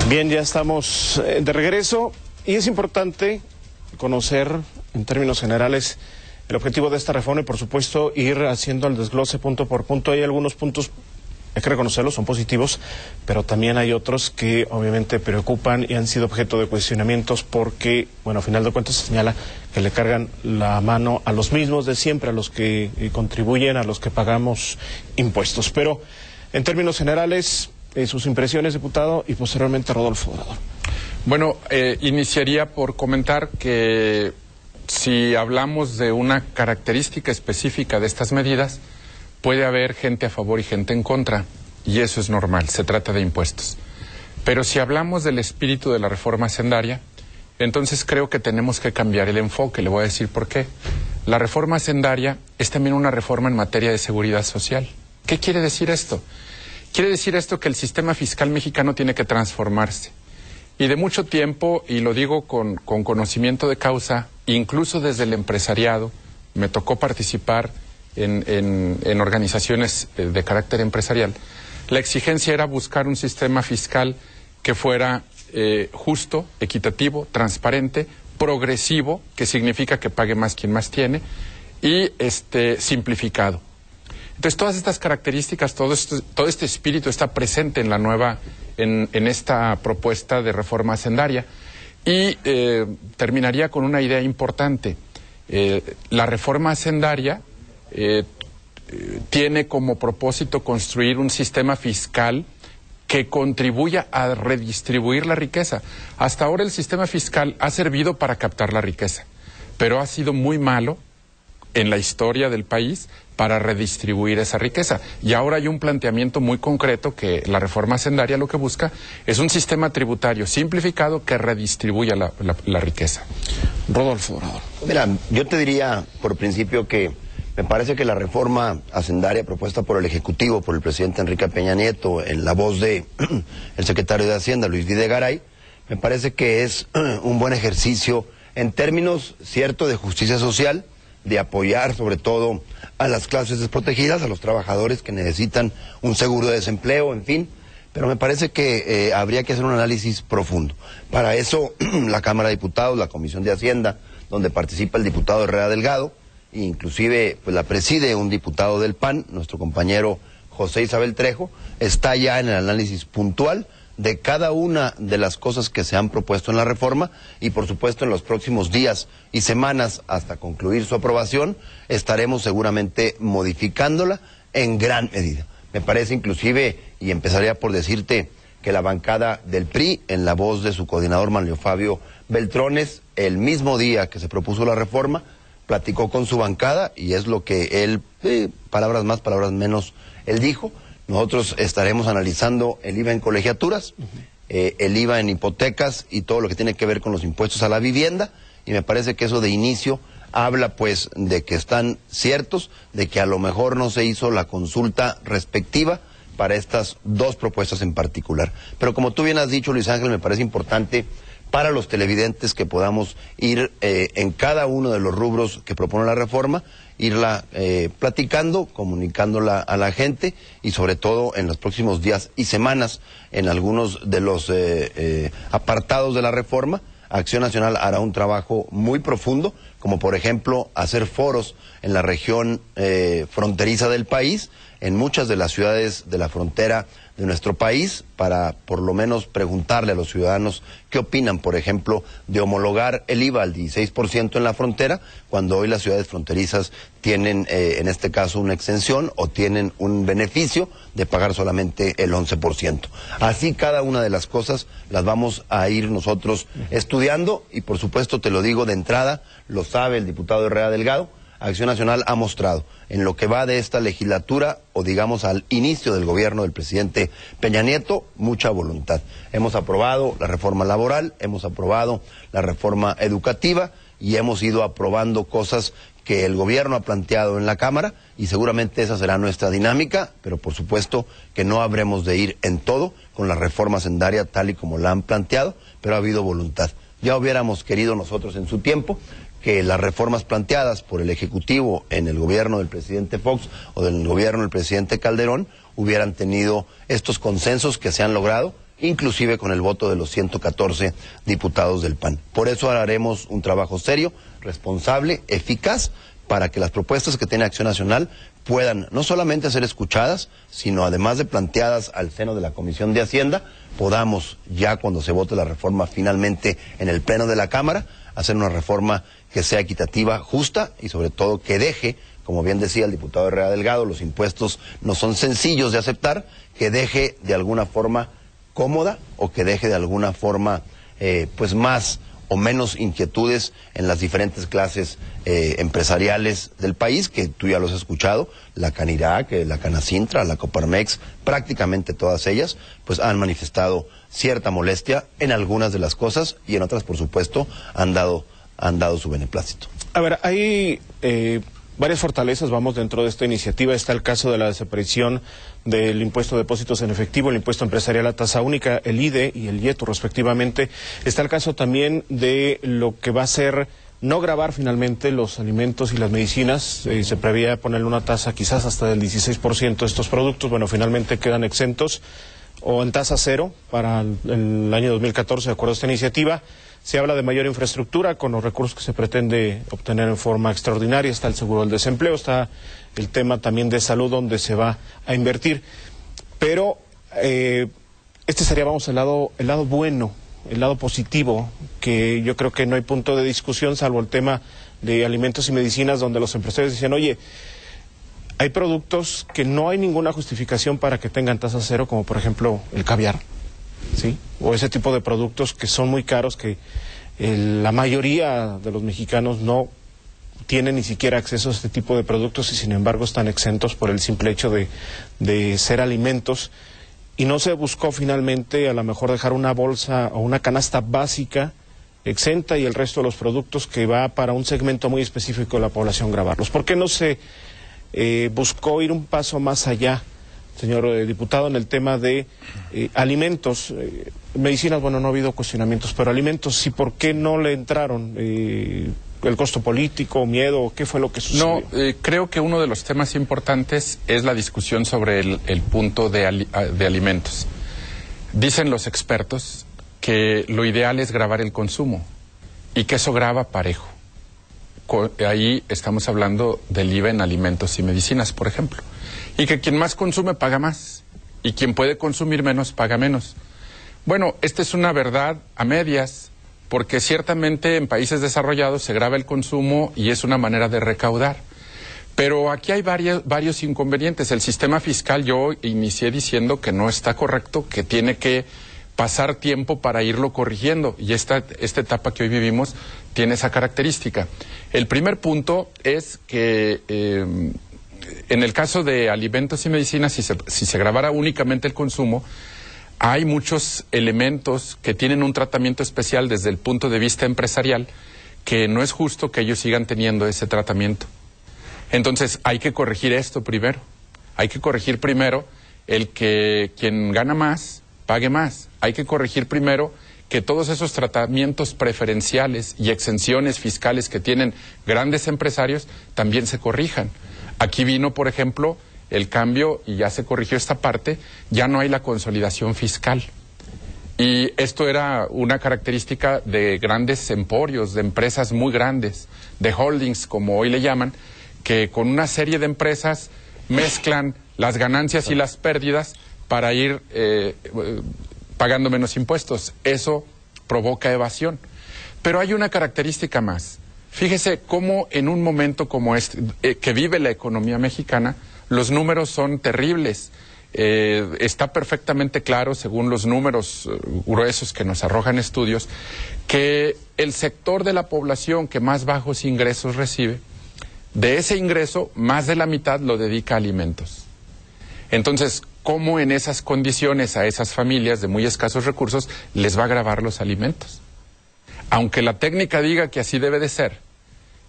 Bien, ya estamos de regreso y es importante conocer en términos generales el objetivo de esta reforma y por supuesto ir haciendo el desglose punto por punto. Hay algunos puntos, hay que reconocerlos, son positivos, pero también hay otros que obviamente preocupan y han sido objeto de cuestionamientos porque, bueno, a final de cuentas se señala que le cargan la mano a los mismos de siempre, a los que contribuyen, a los que pagamos impuestos. Pero en términos generales, sus impresiones, diputado, y posteriormente Rodolfo Obrador. Bueno, iniciaría por comentar que si hablamos de una característica específica de estas medidas, puede haber gente a favor y gente en contra, y eso es normal, se trata de impuestos. Pero si hablamos del espíritu de la reforma hacendaria, entonces creo que tenemos que cambiar el enfoque, le voy a decir por qué. La reforma hacendaria es también una reforma en materia de seguridad social. ¿Qué quiere decir esto? Quiere decir esto que el sistema fiscal mexicano tiene que transformarse. Y de mucho tiempo, y lo digo con conocimiento de causa, incluso desde el empresariado, me tocó participar en organizaciones de carácter empresarial, la exigencia era buscar un sistema fiscal que fuera justo, equitativo, transparente, progresivo, que significa que pague más quien más tiene, y simplificado. Entonces, todas estas características, todo este espíritu está presente en la nueva, en esta propuesta de reforma hacendaria. Y terminaría con una idea importante. La reforma hacendaria tiene como propósito construir un sistema fiscal que contribuya a redistribuir la riqueza. Hasta ahora el sistema fiscal ha servido para captar la riqueza, pero ha sido muy malo en la historia del país para redistribuir esa riqueza. Y ahora hay un planteamiento muy concreto que la reforma hacendaria lo que busca es un sistema tributario simplificado que redistribuya la riqueza. Rodolfo Obrador. Mira, yo te diría por principio que me parece que la reforma hacendaria propuesta por el Ejecutivo, por el presidente Enrique Peña Nieto, en la voz de el secretario de Hacienda, Luis Videgaray, me parece que es un buen ejercicio en términos, cierto, de justicia social, de apoyar sobre todo a las clases desprotegidas, a los trabajadores que necesitan un seguro de desempleo, en fin, pero me parece que habría que hacer un análisis profundo. Para eso, la Cámara de Diputados, la Comisión de Hacienda, donde participa el diputado Herrera Delgado, e inclusive pues la preside un diputado del PAN, nuestro compañero José Isabel Trejo, está ya en el análisis puntual de cada una de las cosas que se han propuesto en la reforma y por supuesto en los próximos días y semanas hasta concluir su aprobación estaremos seguramente modificándola en gran medida. Me parece inclusive, y empezaría por decirte, que la bancada del PRI, en la voz de su coordinador Manlio Fabio Beltrones, el mismo día que se propuso la reforma, platicó con su bancada y es lo que él, palabras más, palabras menos, él dijo. Nosotros estaremos analizando el IVA en colegiaturas, el IVA en hipotecas y todo lo que tiene que ver con los impuestos a la vivienda, y me parece que eso de inicio habla pues de que están ciertos, de que a lo mejor no se hizo la consulta respectiva para estas dos propuestas en particular. Pero como tú bien has dicho, Luis Ángel, me parece importante para los televidentes que podamos ir en cada uno de los rubros que propone la reforma, irla platicando, comunicándola a la gente y sobre todo en los próximos días y semanas en algunos de los apartados de la reforma. Acción Nacional hará un trabajo muy profundo, como por ejemplo hacer foros en la región fronteriza del país, en muchas de las ciudades de la frontera de nuestro país, para por lo menos preguntarle a los ciudadanos qué opinan, por ejemplo, de homologar el IVA al 16% en la frontera, cuando hoy las ciudades fronterizas tienen, en este caso, una exención o tienen un beneficio de pagar solamente el 11%. Así cada una de las cosas las vamos a ir nosotros estudiando y, por supuesto, te lo digo de entrada, lo sabe el diputado Herrera Delgado, Acción Nacional ha mostrado en lo que va de esta legislatura o digamos al inicio del gobierno del presidente Peña Nieto, mucha voluntad. Hemos aprobado la reforma laboral, hemos aprobado la reforma educativa y hemos ido aprobando cosas que el gobierno ha planteado en la Cámara y seguramente esa será nuestra dinámica, pero por supuesto que no habremos de ir en todo con la reforma hacendaria tal y como la han planteado, pero ha habido voluntad. Ya hubiéramos querido nosotros en su tiempo que las reformas planteadas por el Ejecutivo en el gobierno del presidente Fox o del gobierno del presidente Calderón hubieran tenido estos consensos que se han logrado inclusive con el voto de los 114 diputados del PAN. Por eso haremos un trabajo serio, responsable, eficaz, para que las propuestas que tiene Acción Nacional puedan no solamente ser escuchadas, sino además de planteadas al seno de la Comisión de Hacienda, podamos ya cuando se vote la reforma finalmente en el Pleno de la Cámara, hacer una reforma que sea equitativa, justa y sobre todo que deje, como bien decía el diputado Herrera Delgado, los impuestos no son sencillos de aceptar, que deje de alguna forma cómoda o que deje de alguna forma pues más o menos inquietudes en las diferentes clases empresariales del país, que tú ya los has escuchado, la Canirac, la Canacintra, la Coparmex, prácticamente todas ellas, pues han manifestado cierta molestia en algunas de las cosas y en otras, por supuesto, han dado su beneplácito. A ver, hay varias fortalezas, vamos, dentro de esta iniciativa. Está el caso de la desaparición del impuesto de depósitos en efectivo, el impuesto empresarial a tasa única, el IDE y el IETU respectivamente. Está el caso también de lo que va a ser no gravar finalmente los alimentos y las medicinas. Se preveía ponerle una tasa quizás hasta del 16% a estos productos. Bueno, finalmente quedan exentos o en tasa cero para el año 2014, de acuerdo a esta iniciativa. Se habla de mayor infraestructura con los recursos que se pretende obtener en forma extraordinaria. Está el seguro del desempleo, está el tema también de salud donde se va a invertir. Pero este sería, vamos, el lado bueno, el lado positivo, que yo creo que no hay punto de discusión salvo el tema de alimentos y medicinas, donde los empresarios dicen, oye, hay productos que no hay ninguna justificación para que tengan tasa cero, como por ejemplo el caviar, ¿sí? O ese tipo de productos que son muy caros, que la mayoría de los mexicanos no tienen ni siquiera acceso a este tipo de productos y sin embargo están exentos por el simple hecho de ser alimentos. Y no se buscó finalmente a lo mejor dejar una bolsa o una canasta básica exenta y el resto de los productos que va para un segmento muy específico de la población grabarlos. ¿Por qué no se buscó ir un paso más allá, señor diputado, en el tema de alimentos? Medicinas, bueno, no ha habido cuestionamientos, pero alimentos sí. ¿Por qué no le entraron? ¿El costo político, miedo? ¿Qué fue lo que sucedió? No, creo que uno de los temas importantes es la discusión sobre el punto de alimentos. Dicen los expertos que lo ideal es gravar el consumo y que eso grava parejo. Ahí estamos hablando del IVA en alimentos y medicinas, por ejemplo. Y que quien más consume paga más y quien puede consumir menos paga menos. Bueno, esta es una verdad a medias, porque ciertamente en países desarrollados se grava el consumo y es una manera de recaudar. Pero aquí hay varios inconvenientes. El sistema fiscal, yo inicié diciendo que no está correcto, que tiene que pasar tiempo para irlo corrigiendo, y esta etapa que hoy vivimos tiene esa característica. El primer punto es que en el caso de alimentos y medicinas, si se gravara únicamente el consumo, hay muchos elementos que tienen un tratamiento especial desde el punto de vista empresarial, que no es justo que ellos sigan teniendo ese tratamiento. Entonces hay que corregir esto primero. Hay que corregir primero el que quien gana más pague más. Hay que corregir primero que todos esos tratamientos preferenciales y exenciones fiscales que tienen grandes empresarios también se corrijan. Aquí vino, por ejemplo, el cambio, y ya se corrigió esta parte, ya no hay la consolidación fiscal. Y esto era una característica de grandes emporios, de empresas muy grandes, de holdings, como hoy le llaman, que con una serie de empresas mezclan las ganancias y las pérdidas para ir pagando menos impuestos. Eso provoca evasión. Pero hay una característica más. Fíjese cómo en un momento como este, que vive la economía mexicana, los números son terribles. Está perfectamente claro, según los números gruesos que nos arrojan estudios, que el sector de la población que más bajos ingresos recibe, de ese ingreso, más de la mitad lo dedica a alimentos. Entonces, ¿cómo en esas condiciones a esas familias de muy escasos recursos les va a gravar los alimentos? Aunque la técnica diga que así debe de ser,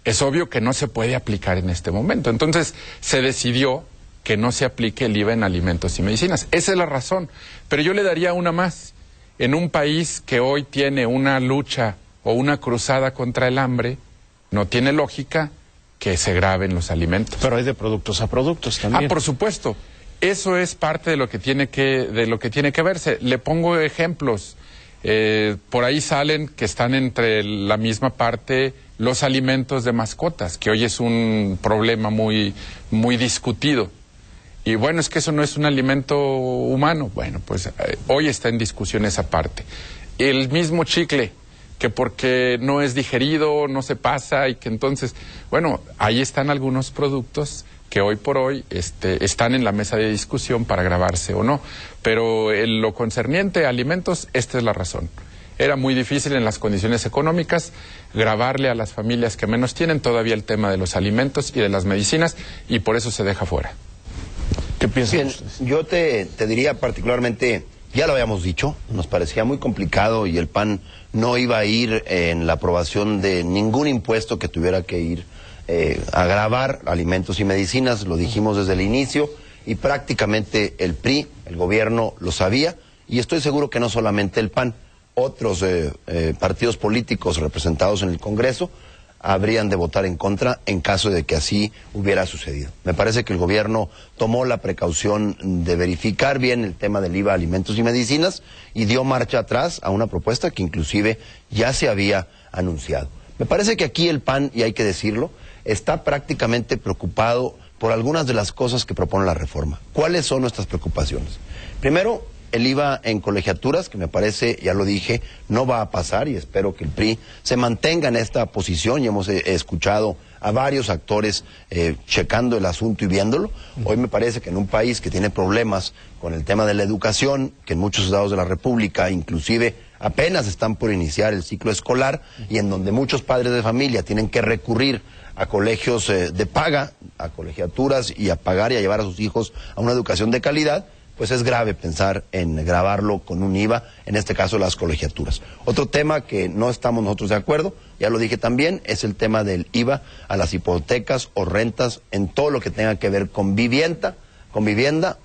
es obvio que no se puede aplicar en este momento. Entonces, se decidió que no se aplique el IVA en alimentos y medicinas. Esa es la razón. Pero yo le daría una más. En un país que hoy tiene una lucha o una cruzada contra el hambre, no tiene lógica que se graven los alimentos. Pero hay de productos a productos también. Ah, por supuesto. Eso es parte de lo que tiene que verse. Le pongo ejemplos. Por ahí salen que están entre la misma parte los alimentos de mascotas, que hoy es un problema muy, muy discutido. Y bueno, es que eso no es un alimento humano. Bueno, pues hoy está en discusión esa parte. El mismo chicle, que porque no es digerido, no se pasa y que entonces, bueno, ahí están algunos productos que hoy por hoy están en la mesa de discusión para grabarse o no. Pero en lo concerniente a alimentos, esta es la razón. Era muy difícil en las condiciones económicas grabarle a las familias que menos tienen todavía el tema de los alimentos y de las medicinas, y por eso se deja fuera. ¿Qué piensan Bien, ustedes? yo te diría particularmente, ya lo habíamos dicho, nos parecía muy complicado y el PAN no iba a ir en la aprobación de ningún impuesto que tuviera que ir a gravar alimentos y medicinas, lo dijimos desde el inicio, y prácticamente el PRI, el gobierno, lo sabía, y estoy seguro que no solamente el PAN, otros partidos políticos representados en el Congreso habrían de votar en contra en caso de que así hubiera sucedido. Me parece que el gobierno tomó la precaución de verificar bien el tema del IVA, alimentos y medicinas, y dio marcha atrás a una propuesta que inclusive ya se había anunciado. Me parece que aquí el PAN, y hay que decirlo, está prácticamente preocupado por algunas de las cosas que propone la reforma. ¿Cuáles son nuestras preocupaciones? Primero, el IVA en colegiaturas, que me parece, ya lo dije, no va a pasar, y espero que el PRI se mantenga en esta posición, y hemos escuchado a varios actores checando el asunto y viéndolo. Hoy me parece que en un país que tiene problemas con el tema de la educación, que en muchos estados de la República inclusive apenas están por iniciar el ciclo escolar, y en donde muchos padres de familia tienen que recurrir a colegios de paga, a colegiaturas, y a pagar y a llevar a sus hijos a una educación de calidad, pues es grave pensar en gravarlo con un IVA, en este caso las colegiaturas. Otro tema que no estamos nosotros de acuerdo, ya lo dije también, es el tema del IVA a las hipotecas o rentas en todo lo que tenga que ver con vivienda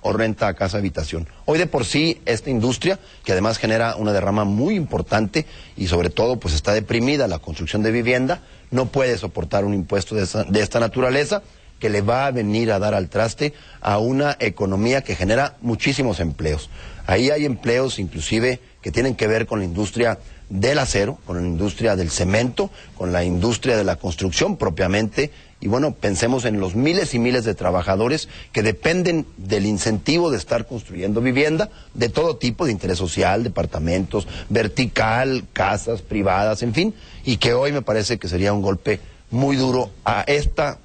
o renta a casa habitación. Hoy de por sí esta industria, que además genera una derrama muy importante y sobre todo pues está deprimida la construcción de vivienda, no puede soportar un impuesto de esta naturaleza, que le va a venir a dar al traste a una economía que genera muchísimos empleos. Ahí hay empleos inclusive que tienen que ver con la industria del acero, con la industria del cemento, con la industria de la construcción propiamente, y bueno, pensemos en los miles y miles de trabajadores que dependen del incentivo de estar construyendo vivienda de todo tipo, de interés social, departamentos, vertical, casas privadas, en fin, y que hoy me parece que sería un golpe muy duro a esta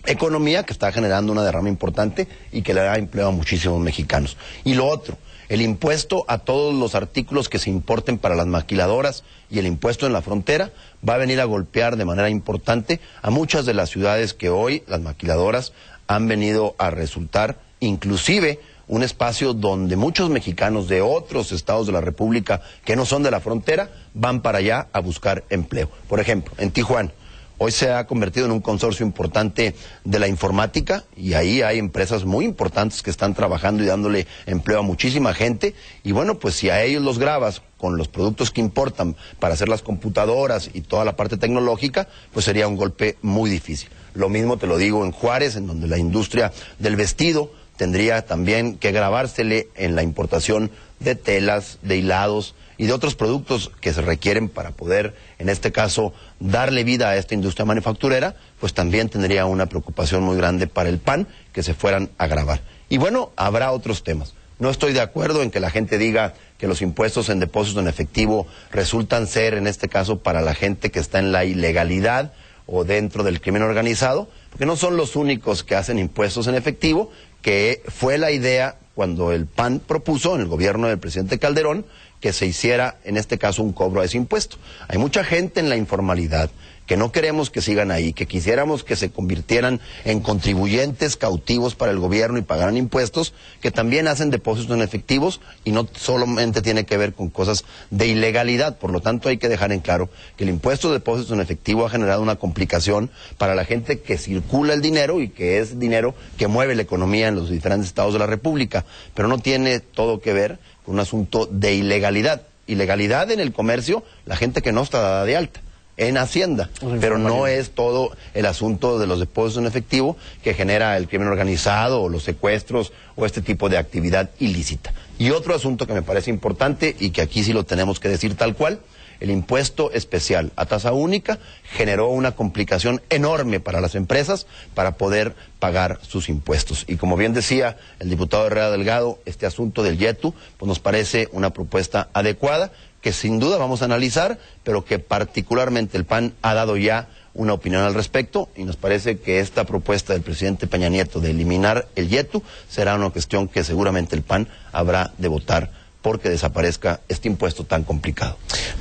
economía que está generando una derrama importante y que le da empleo a muchísimos mexicanos. Y lo otro, el impuesto a todos los artículos que se importen para las maquiladoras y el impuesto en la frontera va a venir a golpear de manera importante a muchas de las ciudades que hoy las maquiladoras han venido a resultar inclusive un espacio donde muchos mexicanos de otros estados de la República que no son de la frontera van para allá a buscar empleo. Por ejemplo, en Tijuana. Hoy se ha convertido en un consorcio importante de la informática, y ahí hay empresas muy importantes que están trabajando y dándole empleo a muchísima gente. Y bueno, pues si a ellos los grabas con los productos que importan para hacer las computadoras y toda la parte tecnológica, pues sería un golpe muy difícil. Lo mismo te lo digo en Juárez, en donde la industria del vestido tendría también que grabársele en la importación de telas, de hilados y de otros productos que se requieren para poder, en este caso, darle vida a esta industria manufacturera, pues también tendría una preocupación muy grande para el PAN que se fueran a gravar. Y bueno, habrá otros temas. No estoy de acuerdo en que la gente diga que los impuestos en depósito en efectivo resultan ser, en este caso, para la gente que está en la ilegalidad o dentro del crimen organizado, porque no son los únicos que hacen impuestos en efectivo, que fue la idea cuando el PAN propuso en el gobierno del presidente Calderón que se hiciera, en este caso, un cobro a ese impuesto. Hay mucha gente en la informalidad que no queremos que sigan ahí, que quisiéramos que se convirtieran en contribuyentes cautivos para el gobierno y pagaran impuestos, que también hacen depósitos en efectivos y no solamente tiene que ver con cosas de ilegalidad. Por lo tanto, hay que dejar en claro que el impuesto de depósitos en efectivo ha generado una complicación para la gente que circula el dinero y que es dinero que mueve la economía en los diferentes estados de la República, pero no tiene todo que ver con un asunto de ilegalidad. Ilegalidad en el comercio, la gente que no está dada de alta. en Hacienda, pero no es todo el asunto de los depósitos en efectivo que genera el crimen organizado o los secuestros o este tipo de actividad ilícita. Y otro asunto que me parece importante y que aquí sí lo tenemos que decir tal cual, el impuesto especial a tasa única generó una complicación enorme para las empresas para poder pagar sus impuestos. Y como bien decía el diputado Herrera Delgado, este asunto del YETU pues nos parece una propuesta adecuada, que sin duda vamos a analizar, pero que particularmente el PAN ha dado ya una opinión al respecto y nos parece que esta propuesta del presidente Peña Nieto de eliminar el YETU será una cuestión que seguramente el PAN habrá de votar porque desaparezca este impuesto tan complicado.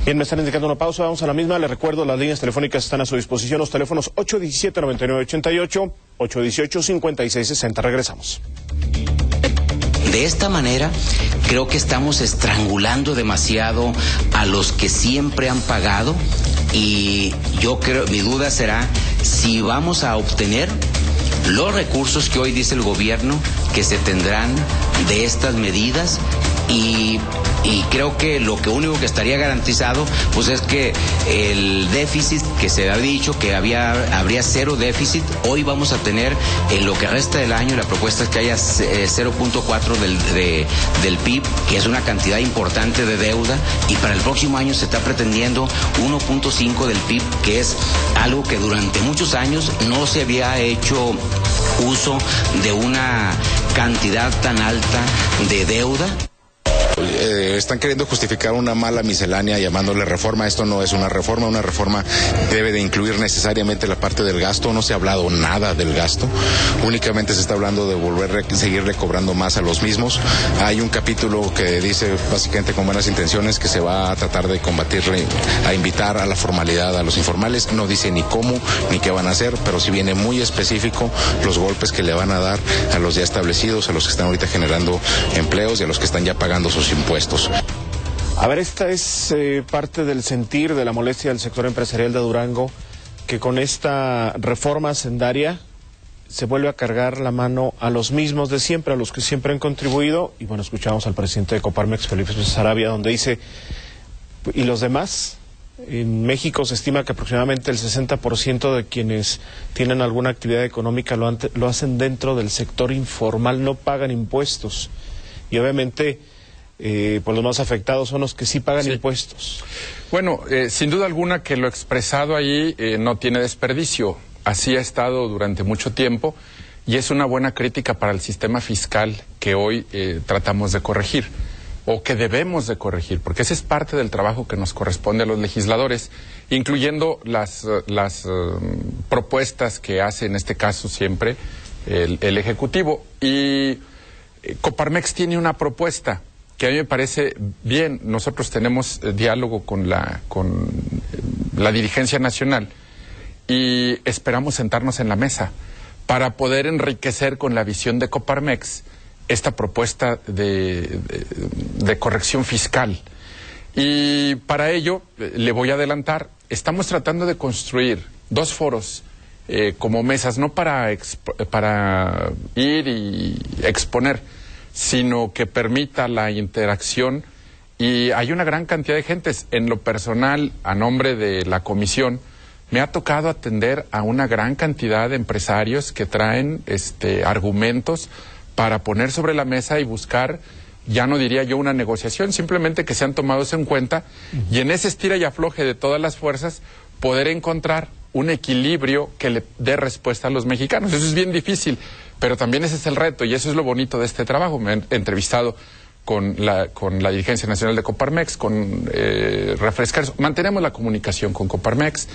Bien, me están indicando una pausa, vamos a la misma. Les recuerdo, las líneas telefónicas están a su disposición, los teléfonos 817-9988, 818-5660. Regresamos. De esta manera, creo que estamos estrangulando demasiado a los que siempre han pagado y yo creo, mi duda será si vamos a obtener los recursos que hoy dice el gobierno que se tendrán de estas medidas y creo que lo único que estaría garantizado pues es que el déficit que se ha dicho que habría cero déficit, hoy vamos a tener en lo que resta del año, la propuesta es que haya 0.4 del PIB, que es una cantidad importante de deuda, y para el próximo año se está pretendiendo 1.5 del PIB, que es algo que durante muchos años no se había hecho uso de una cantidad tan alta de deuda. Están queriendo justificar una mala miscelánea llamándole reforma. Esto no es una reforma debe de incluir necesariamente la parte del gasto. No se ha hablado nada del gasto, únicamente se está hablando de seguirle cobrando más a los mismos. Hay un capítulo que dice básicamente con buenas intenciones que se va a tratar de combatirle, a invitar a la formalidad a los informales. No dice ni cómo ni qué van a hacer, pero sí viene muy específico los golpes que le van a dar a los ya establecidos, a los que están ahorita generando empleos y a los que están ya pagando sus impuestos. A ver, esta es parte del sentir de la molestia del sector empresarial de Durango, que con esta reforma hacendaria se vuelve a cargar la mano a los mismos de siempre, a los que siempre han contribuido. Y bueno, escuchamos al presidente de Coparmex, Felipe Sarabia, donde dice, ¿y los demás? En México se estima que aproximadamente el 60% de quienes tienen alguna actividad económica lo hacen dentro del sector informal, no pagan impuestos. Y obviamente pues los más afectados son los que sí pagan impuestos. Bueno, sin duda alguna que lo expresado ahí no tiene desperdicio. Así ha estado durante mucho tiempo y es una buena crítica para el sistema fiscal que hoy tratamos de corregir o que debemos de corregir, porque ese es parte del trabajo que nos corresponde a los legisladores, incluyendo las propuestas que hace en este caso siempre el Ejecutivo. Y Coparmex tiene una propuesta que a mí me parece bien. Nosotros tenemos diálogo con la dirigencia nacional y esperamos sentarnos en la mesa para poder enriquecer con la visión de Coparmex esta propuesta de corrección fiscal. Y para ello, le voy a adelantar, estamos tratando de construir 2 foros como mesas, no para ir y exponer, sino que permita la interacción, y hay una gran cantidad de gentes. En lo personal, a nombre de la comisión, me ha tocado atender a una gran cantidad de empresarios que traen argumentos para poner sobre la mesa y buscar, ya no diría yo una negociación, simplemente que sean tomados en cuenta, y en ese estira y afloje de todas las fuerzas, poder encontrar un equilibrio que le dé respuesta a los mexicanos. Eso es bien difícil, pero también ese es el reto y eso es lo bonito de este trabajo. Me he entrevistado con la dirigencia nacional de Coparmex, con refresqueros. Mantenemos la comunicación con Coparmex,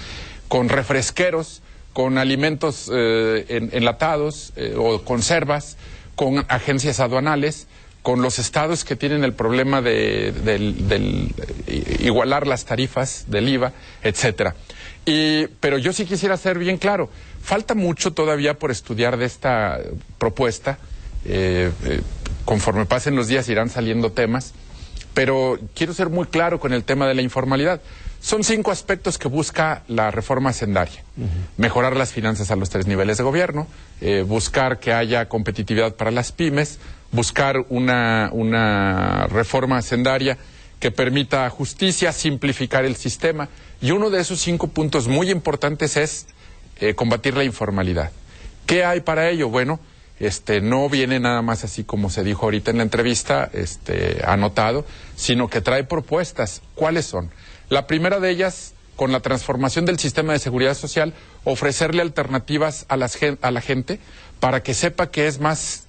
con refresqueros, con alimentos enlatados o conservas, con agencias aduanales, con los estados que tienen el problema de igualar las tarifas del IVA, etcétera. Pero yo sí quisiera ser bien claro, falta mucho todavía por estudiar de esta propuesta. Conforme pasen los días irán saliendo temas, pero quiero ser muy claro con el tema de la informalidad. Son 5 aspectos que busca la reforma hacendaria. Mejorar las finanzas a los 3 niveles de gobierno, buscar que haya competitividad para las pymes, buscar una reforma hacendaria que permita justicia, simplificar el sistema. Y uno de esos 5 puntos muy importantes es combatir la informalidad. ¿Qué hay para ello? Bueno, no viene nada más así como se dijo ahorita en la entrevista, anotado, sino que trae propuestas. ¿Cuáles son? La primera de ellas, con la transformación del sistema de seguridad social, ofrecerle alternativas a la gente para que sepa que es más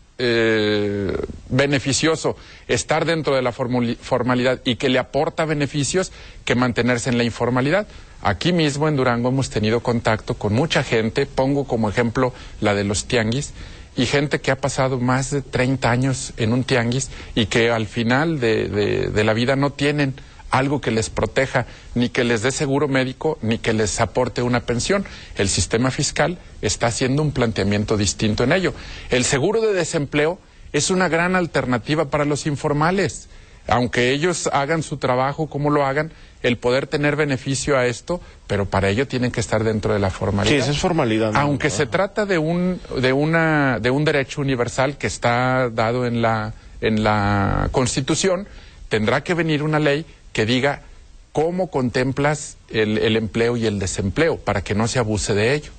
beneficioso estar dentro de la formalidad y que le aporta beneficios que mantenerse en la informalidad. Aquí mismo en Durango hemos tenido contacto con mucha gente, pongo como ejemplo la de los tianguis, y gente que ha pasado más de 30 años en un tianguis y que al final de la vida no tienen algo que les proteja, ni que les dé seguro médico, ni que les aporte una pensión. El sistema fiscal está haciendo un planteamiento distinto en ello. El seguro de desempleo es una gran alternativa para los informales. Aunque ellos hagan su trabajo como lo hagan, el poder tener beneficio a esto, pero para ello tienen que estar dentro de la formalidad. Sí, esa es formalidad, ¿no? Aunque se trata de un derecho universal que está dado en la Constitución, tendrá que venir una ley que diga cómo contemplas el empleo y el desempleo para que no se abuse de ello.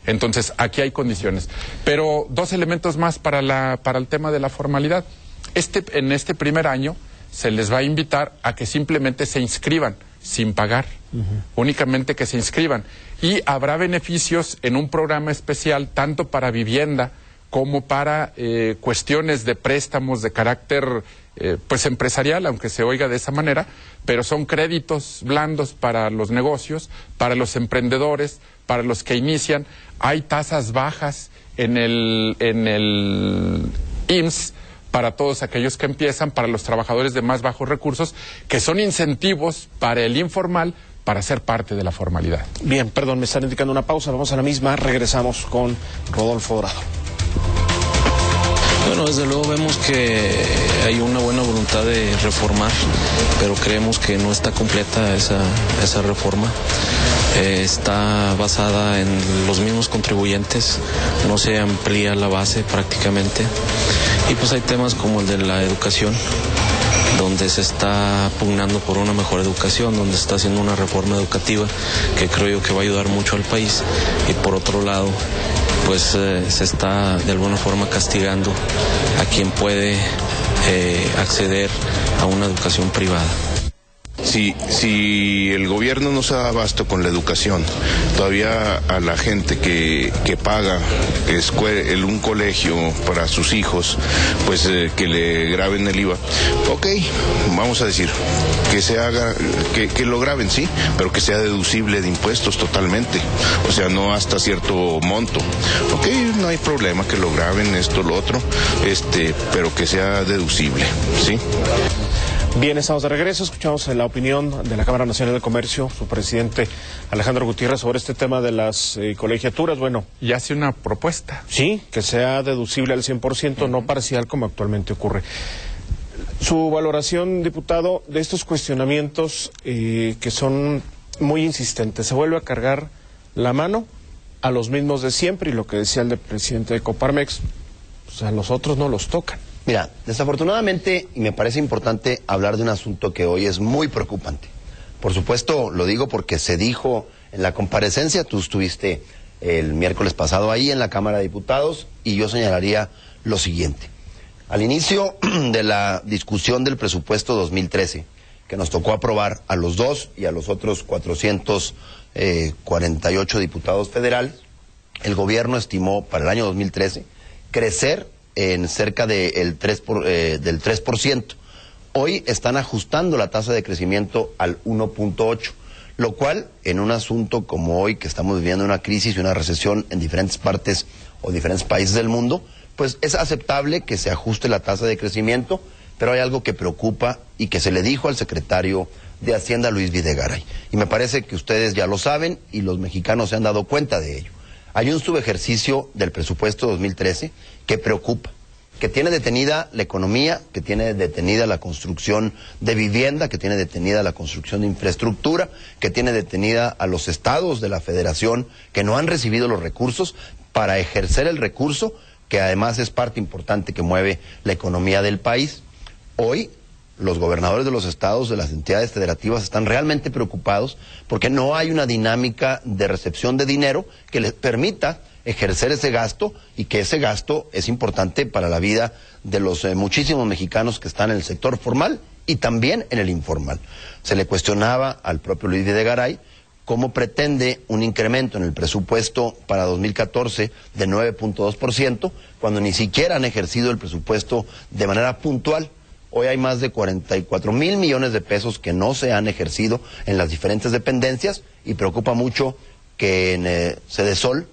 Entonces, aquí hay condiciones. Pero 2 elementos más para el tema de la formalidad. En este primer año se les va a invitar a que simplemente se inscriban sin pagar, únicamente que se inscriban. Y habrá beneficios en un programa especial tanto para vivienda como para cuestiones de préstamos de carácter pues empresarial, aunque se oiga de esa manera, pero son créditos blandos para los negocios, para los emprendedores, para los que inician. Hay tasas bajas en el IMSS para todos aquellos que empiezan, para los trabajadores de más bajos recursos, que son incentivos para el informal para ser parte de la formalidad. Bien, perdón, me están indicando una pausa, vamos a la misma, regresamos con Rodolfo Dorado. Bueno, desde luego vemos que hay una buena voluntad de reformar, pero creemos que no está completa esa reforma. Está basada en los mismos contribuyentes, no se amplía la base prácticamente. Y pues hay temas como el de la educación, donde se está pugnando por una mejor educación, donde se está haciendo una reforma educativa que creo yo que va a ayudar mucho al país. Y por otro lado, pues se está de alguna forma castigando a quien puede acceder a una educación privada. Si el gobierno no se da abasto con la educación, todavía a la gente que paga un colegio para sus hijos, pues que le graben el IVA. Ok, vamos a decir, que se haga, que lo graben, sí, pero que sea deducible de impuestos totalmente. O sea, no hasta cierto monto. Ok, no hay problema que lo graben, esto, lo otro, pero que sea deducible, ¿sí? Bien, estamos de regreso. Escuchamos la opinión de la Cámara Nacional de Comercio, su presidente Alejandro Gutiérrez, sobre este tema de las colegiaturas. Bueno, y hace una propuesta. Sí, que sea deducible al 100%, no parcial como actualmente ocurre. Su valoración, diputado, de estos cuestionamientos que son muy insistentes. Se vuelve a cargar la mano a los mismos de siempre, y lo que decía el presidente de Coparmex, pues a los otros no los tocan. Mira, desafortunadamente, y me parece importante hablar de un asunto que hoy es muy preocupante. Por supuesto, lo digo porque se dijo en la comparecencia, tú estuviste el miércoles pasado ahí en la Cámara de Diputados, y yo señalaría lo siguiente. Al inicio de la discusión del presupuesto 2013, que nos tocó aprobar a los dos y a los otros 448 diputados federales, el gobierno estimó para el año 2013 crecer en cerca del 3%. Hoy están ajustando la tasa de crecimiento al 1.8%, lo cual en un asunto como hoy, que estamos viviendo una crisis y una recesión en diferentes partes o diferentes países del mundo, pues es aceptable que se ajuste la tasa de crecimiento, pero hay algo que preocupa y que se le dijo al secretario de Hacienda, Luis Videgaray. Y me parece que ustedes ya lo saben y los mexicanos se han dado cuenta de ello. Hay un subejercicio del presupuesto 2013 que preocupa, que tiene detenida la economía, que tiene detenida la construcción de vivienda, que tiene detenida la construcción de infraestructura, que tiene detenida a los estados de la federación que no han recibido los recursos para ejercer el recurso, que además es parte importante que mueve la economía del país. Hoy los gobernadores de los estados, de las entidades federativas, están realmente preocupados porque no hay una dinámica de recepción de dinero que les permita ejercer ese gasto, y que ese gasto es importante para la vida de los muchísimos mexicanos que están en el sector formal y también en el informal. Se le cuestionaba al propio Luis Videgaray cómo pretende un incremento en el presupuesto para 2014 de 9.2%, cuando ni siquiera han ejercido el presupuesto de manera puntual. Hoy hay más de 44,000 millones de pesos que no se han ejercido en las diferentes dependencias, y preocupa mucho que en Sedesol,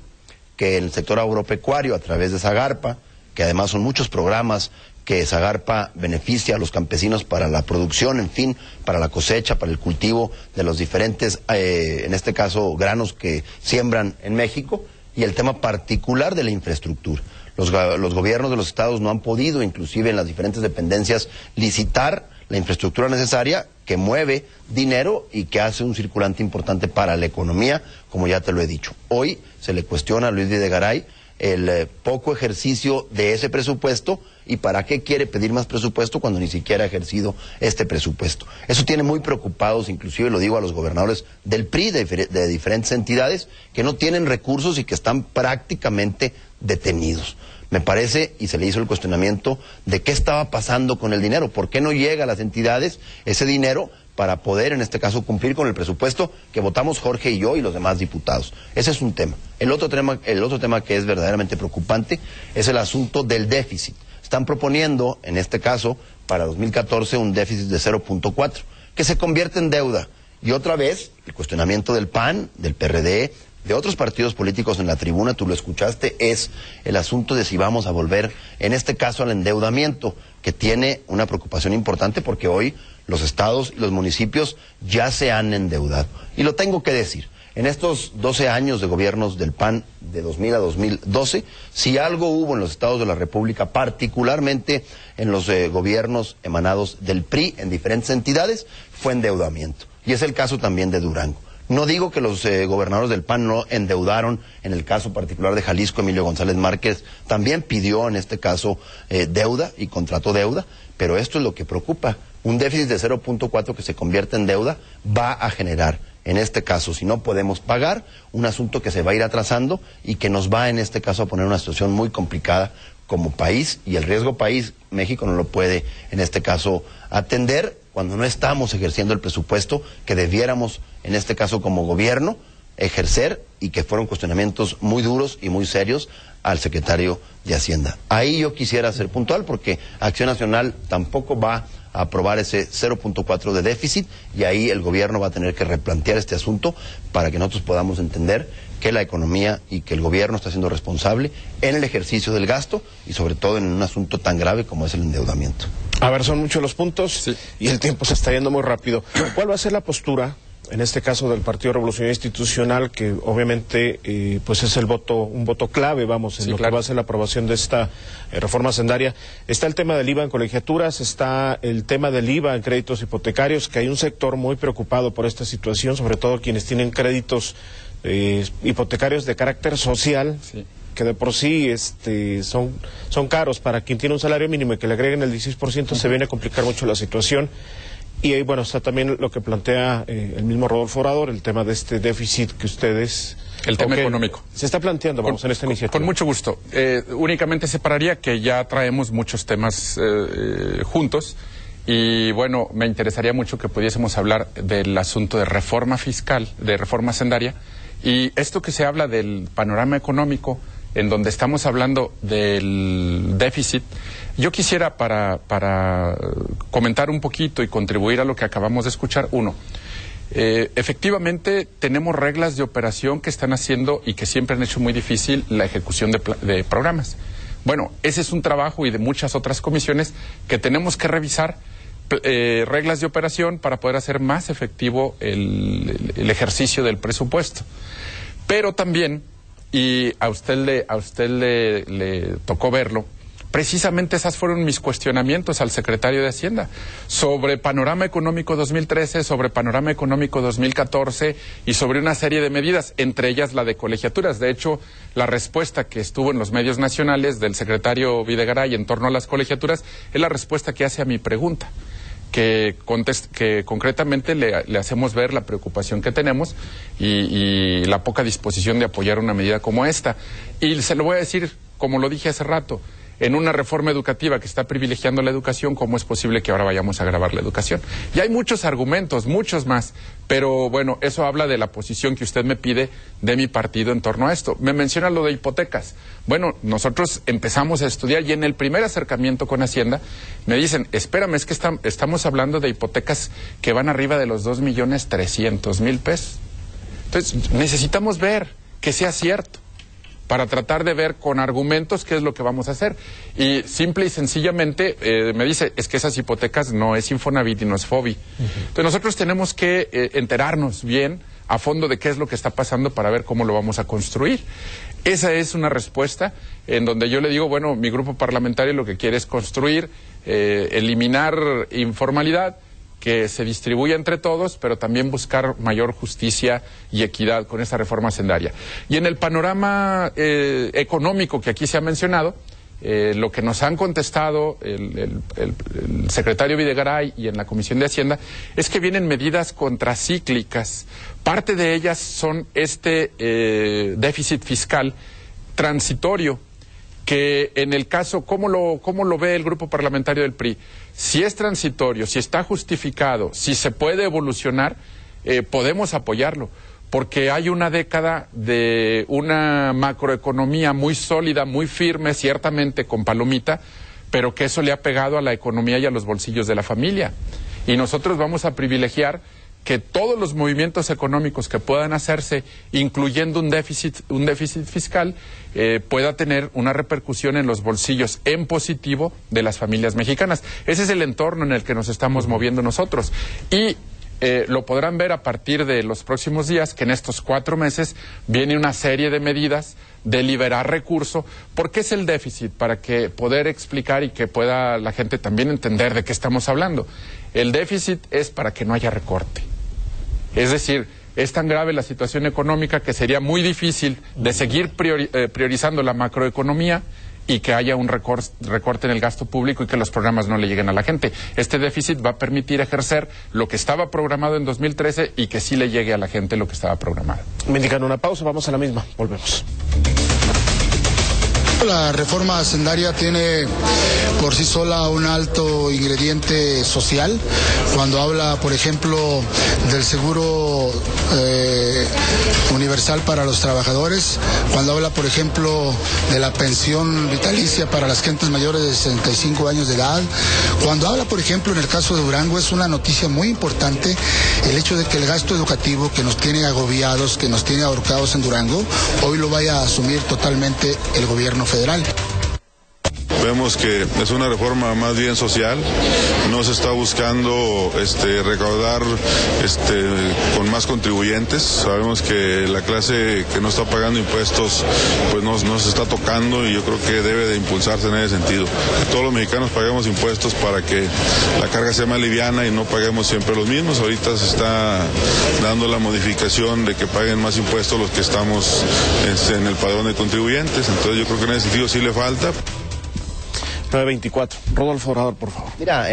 que en el sector agropecuario, a través de Zagarpa, que además son muchos programas que Zagarpa beneficia a los campesinos para la producción, en fin, para la cosecha, para el cultivo de los diferentes, en este caso, granos que siembran en México, y el tema particular de la infraestructura. Los gobiernos de los estados no han podido, inclusive en las diferentes dependencias, licitar la infraestructura necesaria que mueve dinero y que hace un circulante importante para la economía, como ya te lo he dicho. Hoy se le cuestiona a Luis Videgaray el poco ejercicio de ese presupuesto, y para qué quiere pedir más presupuesto cuando ni siquiera ha ejercido este presupuesto. Eso tiene muy preocupados, inclusive lo digo a los gobernadores del PRI de diferentes entidades que no tienen recursos y que están prácticamente detenidos. Me parece, y se le hizo el cuestionamiento de qué estaba pasando con el dinero, por qué no llega a las entidades ese dinero para poder, en este caso, cumplir con el presupuesto que votamos Jorge y yo y los demás diputados. Ese es un tema. El otro tema que es verdaderamente preocupante es el asunto del déficit. Están proponiendo, en este caso, para 2014, un déficit de 0.4, que se convierte en deuda. Y otra vez, el cuestionamiento del PAN, del PRD, de otros partidos políticos en la tribuna, tú lo escuchaste, es el asunto de si vamos a volver, en este caso, al endeudamiento, que tiene una preocupación importante porque hoy los estados y los municipios ya se han endeudado. Y lo tengo que decir, en estos 12 años de gobiernos del PAN, de 2000 a 2012, si algo hubo en los estados de la República, particularmente en los gobiernos emanados del PRI en diferentes entidades, fue endeudamiento. Y es el caso también de Durango. No digo que los gobernadores del PAN no endeudaron. En el caso particular de Jalisco, Emilio González Márquez también pidió, en este caso, deuda y contrató deuda, pero esto es lo que preocupa. Un déficit de 0.4 que se convierte en deuda va a generar, en este caso, si no podemos pagar, un asunto que se va a ir atrasando y que nos va, en este caso, a poner una situación muy complicada como país, y el riesgo país, México no lo puede, en este caso, atender cuando no estamos ejerciendo el presupuesto que debiéramos, en este caso como gobierno, ejercer, y que fueron cuestionamientos muy duros y muy serios al secretario de Hacienda. Ahí yo quisiera ser puntual porque Acción Nacional tampoco va a aprobar ese 0.4 de déficit, y ahí el gobierno va a tener que replantear este asunto para que nosotros podamos entender que la economía y que el gobierno está siendo responsable en el ejercicio del gasto y sobre todo en un asunto tan grave como es el endeudamiento. A ver, son muchos los puntos, sí, y el tiempo se está yendo muy rápido. ¿Cuál va a ser la postura, en este caso del Partido Revolucionario Institucional, que obviamente pues es un voto clave, vamos, en lo que va a ser la aprobación de esta reforma hacendaria? Está el tema del IVA en colegiaturas, está el tema del IVA en créditos hipotecarios, que hay un sector muy preocupado por esta situación, sobre todo quienes tienen créditos hipotecarios de carácter social, sí, que de por sí son caros para quien tiene un salario mínimo, y que le agreguen el 16%, se viene a complicar mucho la situación. Y ahí, bueno, está también lo que plantea el mismo Rodolfo Obrador, el tema de este déficit que ustedes... El tema económico. Se está planteando, vamos, en esta iniciativa. Con mucho gusto. Únicamente separaría que ya traemos muchos temas juntos, y bueno, me interesaría mucho que pudiésemos hablar del asunto de reforma fiscal, de reforma hacendaria, y esto que se habla del panorama económico, en donde estamos hablando del déficit. Yo quisiera, para comentar un poquito y contribuir a lo que acabamos de escuchar, efectivamente tenemos reglas de operación que están haciendo y que siempre han hecho muy difícil la ejecución de programas. Bueno, ese es un trabajo, y de muchas otras comisiones, que tenemos que revisar reglas de operación para poder hacer más efectivo el ejercicio del presupuesto. Pero también, y a usted le tocó verlo, precisamente esos fueron mis cuestionamientos al secretario de Hacienda sobre panorama económico 2013, sobre panorama económico 2014 y sobre una serie de medidas, entre ellas la de colegiaturas. De hecho, la respuesta que estuvo en los medios nacionales del secretario Videgaray en torno a las colegiaturas es la respuesta que hace a mi pregunta. que concretamente le hacemos ver la preocupación que tenemos y la poca disposición de apoyar una medida como esta. Y se lo voy a decir, como lo dije hace rato, en una reforma educativa que está privilegiando la educación, ¿cómo es posible que ahora vayamos a agravar la educación? Y hay muchos argumentos, muchos más, pero bueno, eso habla de la posición que usted me pide de mi partido en torno a esto. Me menciona lo de hipotecas. Bueno, nosotros empezamos a estudiar y en el primer acercamiento con Hacienda me dicen, espérame, es que estamos hablando de hipotecas que van arriba de los 2.300.000 pesos. Entonces, necesitamos ver que sea cierto, para tratar de ver con argumentos qué es lo que vamos a hacer. Y simple y sencillamente me dice, es que esas hipotecas no es Infonavit y no es FOBI. Entonces nosotros tenemos que enterarnos bien a fondo de qué es lo que está pasando para ver cómo lo vamos a construir. Esa es una respuesta en donde yo le digo, bueno, mi grupo parlamentario lo que quiere es construir, eliminar informalidad, que se distribuya entre todos, pero también buscar mayor justicia y equidad con esta reforma hacendaria. Y en el panorama económico que aquí se ha mencionado, lo que nos han contestado el secretario Videgaray y en la Comisión de Hacienda es que vienen medidas contracíclicas. Parte de ellas son déficit fiscal transitorio, que en el caso, ¿cómo lo ve el grupo parlamentario del PRI? Si es transitorio, si está justificado, si se puede evolucionar, podemos apoyarlo, porque hay una década de una macroeconomía muy sólida, muy firme, ciertamente con palomita, pero que eso le ha pegado a la economía y a los bolsillos de la familia. Y nosotros vamos a privilegiar que todos los movimientos económicos que puedan hacerse, incluyendo un déficit fiscal, pueda tener una repercusión en los bolsillos en positivo de las familias mexicanas. Ese es el entorno en el que nos estamos moviendo nosotros. Y lo podrán ver a partir de los próximos días, que en estos 4 meses viene una serie de medidas de liberar recurso. ¿Por qué es el déficit? Para que poder explicar y que pueda la gente también entender de qué estamos hablando. El déficit es para que no haya recorte. Es decir, es tan grave la situación económica que sería muy difícil de seguir priorizando la macroeconomía y que haya un recorte en el gasto público y que los programas no le lleguen a la gente. Este déficit va a permitir ejercer lo que estaba programado en 2013 y que sí le llegue a la gente lo que estaba programado. Me indican una pausa, vamos a la misma, volvemos. La reforma hacendaria tiene por sí sola un alto ingrediente social. Cuando habla, por ejemplo, del seguro universal para los trabajadores, cuando habla, por ejemplo, de la pensión vitalicia para las gentes mayores de 65 años de edad, cuando habla, por ejemplo, en el caso de Durango, es una noticia muy importante el hecho de que el gasto educativo que nos tiene agobiados, que nos tiene ahorcados en Durango, hoy lo vaya a asumir totalmente el gobierno federal. Vemos que es una reforma más bien social, no se está buscando recaudar con más contribuyentes. Sabemos que la clase que no está pagando impuestos pues no se está tocando y yo creo que debe de impulsarse en ese sentido. Que todos los mexicanos paguemos impuestos para que la carga sea más liviana y no paguemos siempre los mismos. Ahorita se está dando la modificación de que paguen más impuestos los que estamos en el padrón de contribuyentes, entonces yo creo que en ese sentido sí le falta. 924. Rodolfo Obrador, por favor. Mira,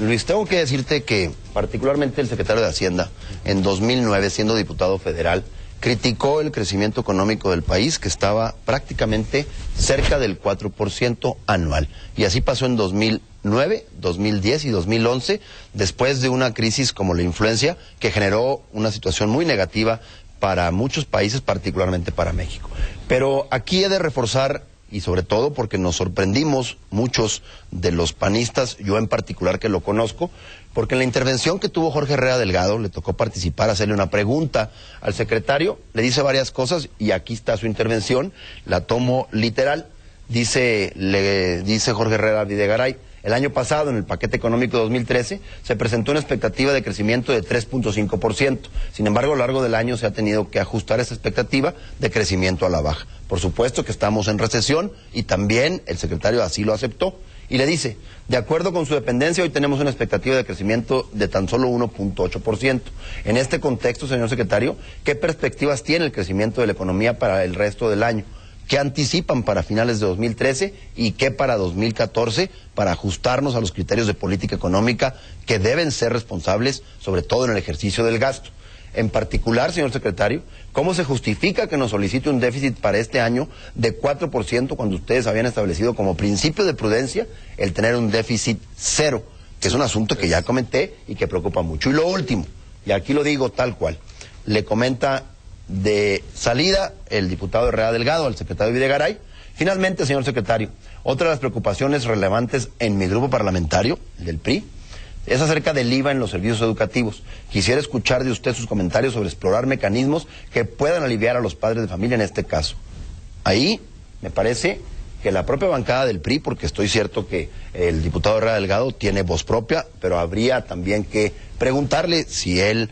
Luis, tengo que decirte que particularmente el secretario de Hacienda, en 2009, siendo diputado federal, criticó el crecimiento económico del país, que estaba prácticamente cerca del 4% anual. Y así pasó en 2009, 2010 y 2011, después de una crisis como la influencia, que generó una situación muy negativa para muchos países, particularmente para México. Pero aquí he de reforzar, y sobre todo porque nos sorprendimos muchos de los panistas, yo en particular que lo conozco, porque en la intervención que tuvo Jorge Herrera Delgado, le tocó participar, hacerle una pregunta al secretario, le dice varias cosas y aquí está su intervención, la tomo literal, le dice Jorge Herrera Videgaray: el año pasado, en el paquete económico de 2013, se presentó una expectativa de crecimiento de 3.5%. Sin embargo, a lo largo del año se ha tenido que ajustar esa expectativa de crecimiento a la baja. Por supuesto que estamos en recesión y también el secretario así lo aceptó. Y le dice, de acuerdo con su dependencia, hoy tenemos una expectativa de crecimiento de tan solo 1.8%. En este contexto, señor secretario, ¿qué perspectivas tiene el crecimiento de la economía para el resto del año? qué anticipan para finales de 2013 y qué para 2014 para ajustarnos a los criterios de política económica que deben ser responsables, sobre todo en el ejercicio del gasto. En particular, señor secretario, ¿cómo se justifica que nos solicite un déficit para este año de 4% cuando ustedes habían establecido como principio de prudencia el tener un déficit cero? Que es un asunto que ya comenté y que preocupa mucho. Y lo último, y aquí lo digo tal cual, le comenta de salida el diputado Herrera Delgado al secretario Videgaray. Finalmente, señor secretario, otra de las preocupaciones relevantes en mi grupo parlamentario, el del PRI, es acerca del IVA en los servicios educativos. Quisiera escuchar de usted sus comentarios sobre explorar mecanismos que puedan aliviar a los padres de familia en este caso. Ahí me parece que la propia bancada del PRI, porque estoy cierto que el diputado Herrera Delgado tiene voz propia, pero habría también que preguntarle si él,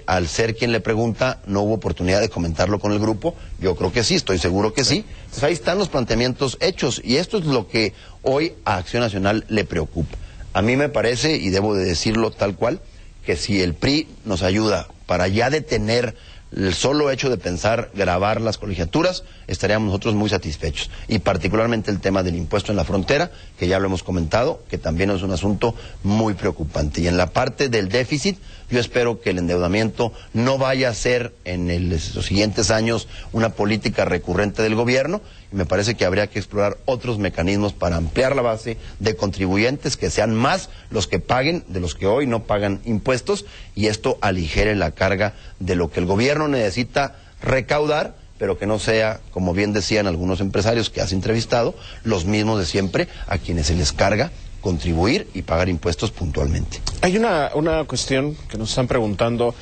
al ser quien le pregunta, no hubo oportunidad de comentarlo con el grupo. Yo creo que sí, estoy seguro que sí. Pues ahí están los planteamientos hechos y esto es lo que hoy a Acción Nacional le preocupa. A mí me parece, y debo de decirlo tal cual, que si el PRI nos ayuda para ya detener el solo hecho de pensar grabar las colegiaturas, estaríamos nosotros muy satisfechos. Y particularmente el tema del impuesto en la frontera, que ya lo hemos comentado, que también es un asunto muy preocupante. Y en la parte del déficit, yo espero que el endeudamiento no vaya a ser en los siguientes años una política recurrente del gobierno, y me parece que habría que explorar otros mecanismos para ampliar la base de contribuyentes, que sean más los que paguen de los que hoy no pagan impuestos, y esto aligere la carga de lo que el gobierno necesita recaudar, pero que no sea, como bien decían algunos empresarios que has entrevistado, los mismos de siempre a quienes se les carga contribuir y pagar impuestos puntualmente. Hay una cuestión que nos están preguntando,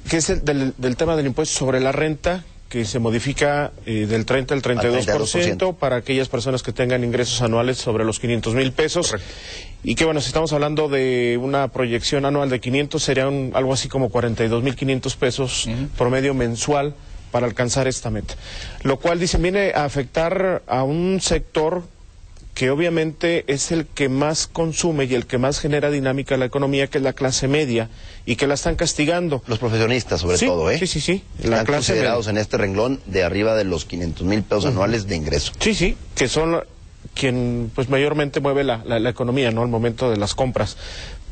que es del tema del impuesto sobre la renta, que se modifica del 30 al 32% para aquellas personas que tengan ingresos anuales sobre los 500,000 pesos. Correcto. Y que bueno, si estamos hablando de una proyección anual de 500, serían algo así como 42,500 pesos promedio mensual para alcanzar esta meta. Lo cual, dicen, viene a afectar a un sector que obviamente es el que más consume y el que más genera dinámica en la economía, que es la clase media, y que la están castigando. Los profesionistas, sobre todo, ¿eh? Sí. Están considerados en este renglón de arriba de los 500,000 pesos anuales de ingreso. Sí, que son quien pues mayormente mueve la economía, ¿no? Al momento de las compras.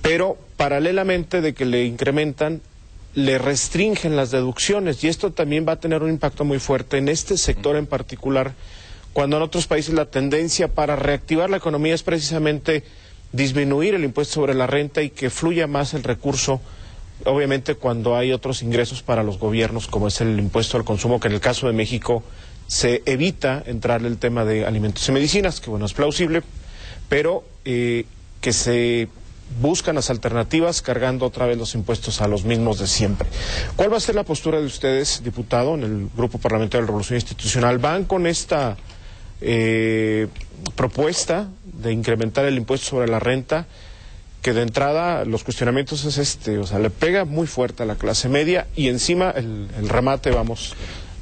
Pero paralelamente de que le incrementan, le restringen las deducciones, y esto también va a tener un impacto muy fuerte en este sector en particular, cuando en otros países la tendencia para reactivar la economía es precisamente disminuir el impuesto sobre la renta y que fluya más el recurso, obviamente cuando hay otros ingresos para los gobiernos, como es el impuesto al consumo, que en el caso de México se evita entrarle el tema de alimentos y medicinas, que bueno, es plausible, pero que se buscan las alternativas cargando otra vez los impuestos a los mismos de siempre. ¿Cuál va a ser la postura de ustedes, diputado, en el Grupo Parlamentario de Revolución Institucional? ¿Van con esta propuesta de incrementar el impuesto sobre la renta, que de entrada los cuestionamientos es o sea, le pega muy fuerte a la clase media y encima el remate, vamos,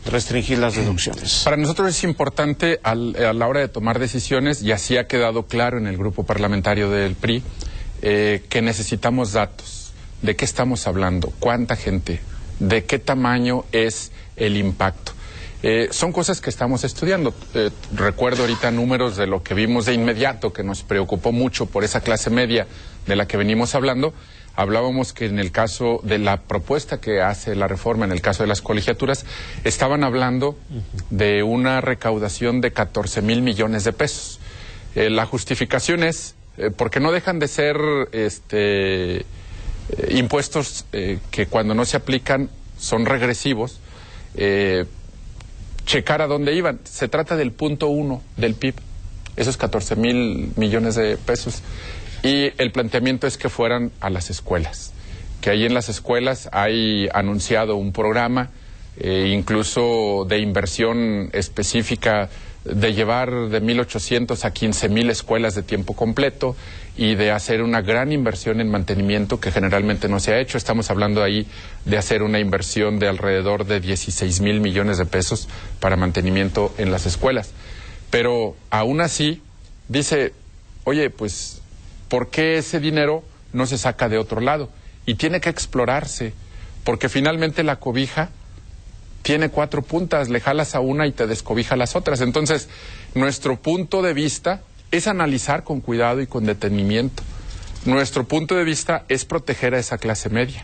restringir las deducciones? Para nosotros es importante a la hora de tomar decisiones, y así ha quedado claro en el grupo parlamentario del PRI, que necesitamos datos. ¿De qué estamos hablando? ¿Cuánta gente? ¿De qué tamaño es el impacto? Son cosas que estamos estudiando. Recuerdo ahorita números de lo que vimos de inmediato, que nos preocupó mucho por esa clase media de la que venimos hablando. Hablábamos que en el caso de la propuesta que hace la reforma, en el caso de las colegiaturas, estaban hablando de una recaudación de 14,000 millones de pesos. La justificación es porque no dejan de ser impuestos que cuando no se aplican son regresivos. Checar a dónde iban. Se trata del 0.1 del PIB, esos 14,000 millones de pesos. Y el planteamiento es que fueran a las escuelas, que ahí en las escuelas hay anunciado un programa, incluso de inversión específica, de llevar de 1,800 a 15,000 escuelas de tiempo completo y de hacer una gran inversión en mantenimiento que generalmente no se ha hecho. Estamos hablando ahí de hacer una inversión de alrededor de 16,000 millones de pesos para mantenimiento en las escuelas. Pero aún así dice, oye, pues, ¿por qué ese dinero no se saca de otro lado? Y tiene que explorarse, porque finalmente la cobija tiene 4 puntas, le jalas a una y te descobija las otras. Entonces, nuestro punto de vista es analizar con cuidado y con detenimiento. Nuestro punto de vista es proteger a esa clase media.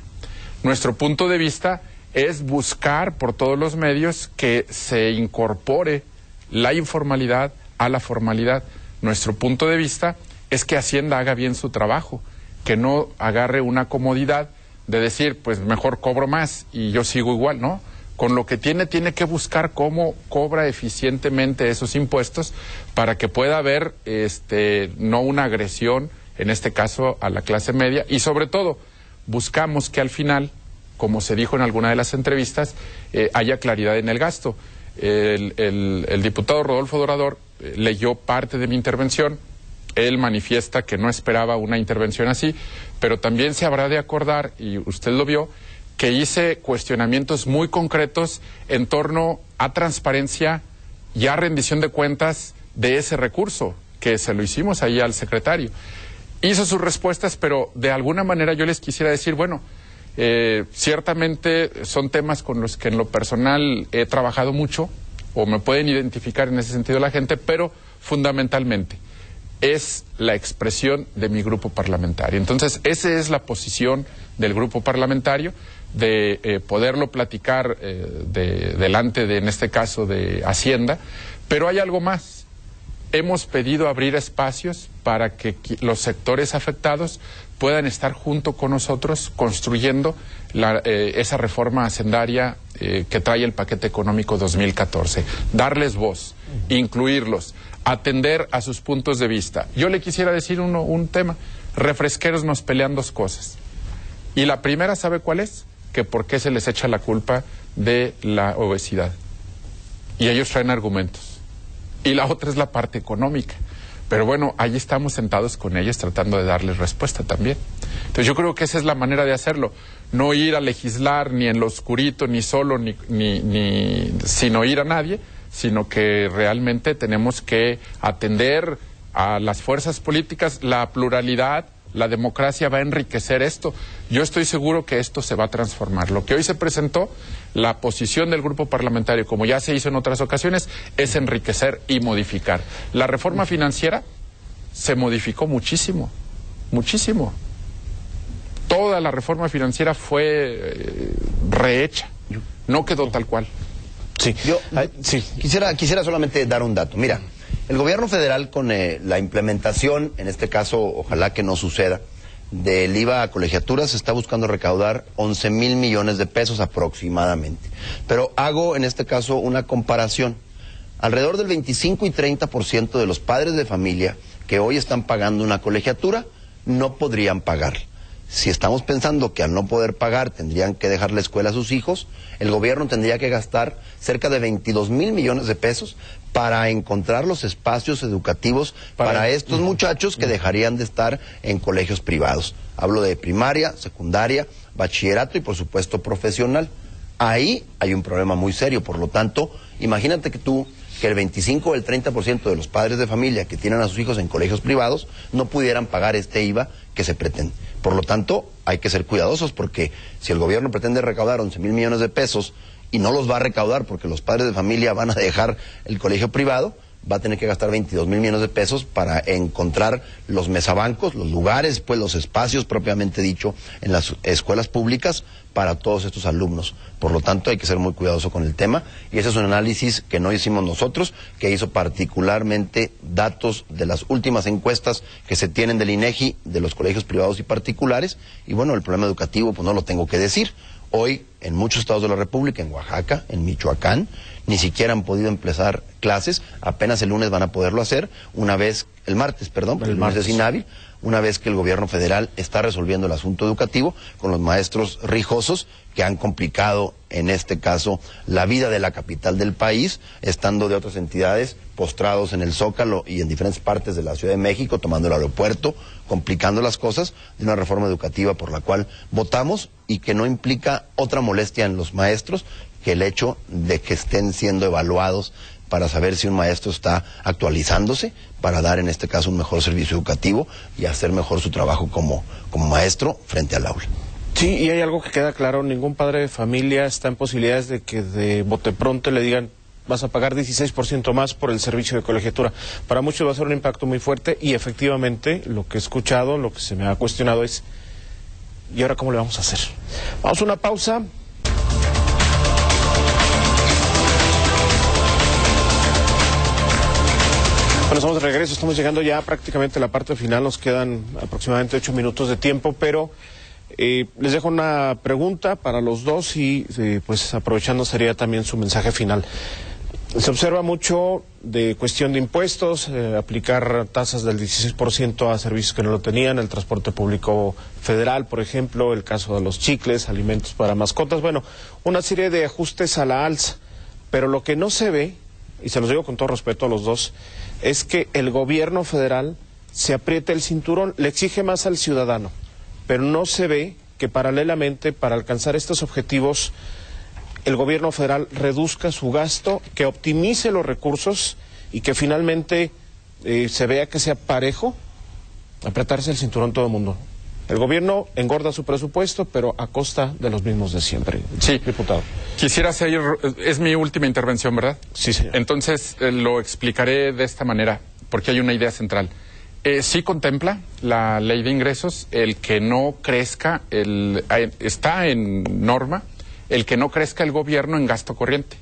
Nuestro punto de vista es buscar por todos los medios que se incorpore la informalidad a la formalidad. Nuestro punto de vista es que Hacienda haga bien su trabajo, que no agarre una comodidad de decir, pues mejor cobro más y yo sigo igual, ¿no? Con lo que tiene que buscar cómo cobra eficientemente esos impuestos para que pueda haber no una agresión, en este caso a la clase media, y sobre todo buscamos que al final, como se dijo en alguna de las entrevistas, haya claridad en el gasto. El diputado Rodolfo Dorador leyó parte de mi intervención. Él manifiesta que no esperaba una intervención así, pero también se habrá de acordar, y usted lo vio, que hice cuestionamientos muy concretos en torno a transparencia y a rendición de cuentas de ese recurso, que se lo hicimos ahí al secretario. Hizo sus respuestas, pero de alguna manera yo les quisiera decir, bueno, ciertamente son temas con los que en lo personal he trabajado mucho, o me pueden identificar en ese sentido la gente, pero fundamentalmente es la expresión de mi grupo parlamentario. Entonces, esa es la posición del grupo parlamentario, de poderlo platicar delante de, en este caso, de Hacienda, pero hay algo más. Hemos pedido abrir espacios para que los sectores afectados puedan estar junto con nosotros construyendo esa reforma hacendaria que trae el paquete económico 2014. Darles voz, incluirlos, atender a sus puntos de vista. Yo le quisiera decir un tema. Refresqueros nos pelean 2 cosas. Y la primera, ¿sabe cuál es? Que por qué se les echa la culpa de la obesidad. Y ellos traen argumentos. Y la otra es la parte económica. Pero bueno, ahí estamos sentados con ellos tratando de darles respuesta también. Entonces yo creo que esa es la manera de hacerlo. No ir a legislar ni en lo oscurito, ni solo, ni sin oír a nadie, sino que realmente tenemos que atender a las fuerzas políticas, la pluralidad. La democracia va a enriquecer esto. Yo estoy seguro que esto se va a transformar. Lo que hoy se presentó, la posición del grupo parlamentario, como ya se hizo en otras ocasiones, es enriquecer y modificar. La reforma financiera se modificó muchísimo, muchísimo. Toda la reforma financiera fue rehecha, no quedó tal cual. Sí. Quisiera solamente dar un dato. Mira, el gobierno federal con la implementación, en este caso, ojalá que no suceda, del IVA a colegiaturas, está buscando recaudar 11,000 millones de pesos aproximadamente. Pero hago en este caso una comparación. Alrededor del 25 y 30% de los padres de familia que hoy están pagando una colegiatura no podrían pagar. Si estamos pensando que al no poder pagar tendrían que dejar la escuela a sus hijos, el gobierno tendría que gastar cerca de 22,000 millones de pesos para encontrar los espacios educativos para estos muchachos que dejarían de estar en colegios privados. Hablo de primaria, secundaria, bachillerato y por supuesto profesional. Ahí hay un problema muy serio, por lo tanto, imagínate que el 25 o el 30% de los padres de familia que tienen a sus hijos en colegios privados no pudieran pagar este IVA que se pretende. Por lo tanto, hay que ser cuidadosos porque si el gobierno pretende recaudar 11,000 millones de pesos y no los va a recaudar porque los padres de familia van a dejar el colegio privado, va a tener que gastar 22,000 millones de pesos para encontrar los mesabancos, los lugares, pues los espacios propiamente dicho en las escuelas públicas para todos estos alumnos. Por lo tanto, hay que ser muy cuidadoso con el tema y ese es un análisis que no hicimos nosotros, que hizo particularmente datos de las últimas encuestas que se tienen del INEGI, de los colegios privados y particulares, y bueno, el problema educativo pues no lo tengo que decir. Hoy, en muchos estados de la República, en Oaxaca, en Michoacán, ni siquiera han podido empezar clases, apenas el lunes van a poderlo hacer, el martes, el lunes es inhábil, una vez que el gobierno federal está resolviendo el asunto educativo con los maestros rijosos que han complicado, en este caso, la vida de la capital del país, estando de otras entidades postrados en el Zócalo y en diferentes partes de la Ciudad de México, tomando el aeropuerto, complicando las cosas de una reforma educativa por la cual votamos y que no implica otra molestia en los maestros que el hecho de que estén siendo evaluados para saber si un maestro está actualizándose, para dar en este caso un mejor servicio educativo y hacer mejor su trabajo como maestro frente al aula. Sí, y hay algo que queda claro, ningún padre de familia está en posibilidades de que de bote pronto le digan vas a pagar 16% más por el servicio de colegiatura. Para muchos va a ser un impacto muy fuerte y efectivamente lo que he escuchado, lo que se me ha cuestionado es ¿y ahora cómo le vamos a hacer? Vamos a una pausa. Bueno, estamos de regreso, estamos llegando ya prácticamente a la parte final, nos quedan aproximadamente 8 minutos de tiempo, pero les dejo una pregunta para los dos y pues aprovechando sería también su mensaje final. Se observa mucho de cuestión de impuestos, aplicar tasas del 16% a servicios que no lo tenían, el transporte público federal, por ejemplo, el caso de los chicles, alimentos para mascotas, bueno, una serie de ajustes a la alza, pero lo que no se ve, y se los digo con todo respeto a los dos, es que el gobierno federal se apriete el cinturón, le exige más al ciudadano, pero no se ve que paralelamente para alcanzar estos objetivos el gobierno federal reduzca su gasto, que optimice los recursos y que finalmente se vea que sea parejo apretarse el cinturón todo el mundo. El gobierno engorda su presupuesto, pero a costa de los mismos de siempre. Sí, diputado. Quisiera seguir, es mi última intervención, ¿verdad? Sí, señor. Entonces lo explicaré de esta manera, porque hay una idea central. Sí contempla la ley de ingresos el que no crezca, está en norma, el que no crezca el gobierno en gasto corriente.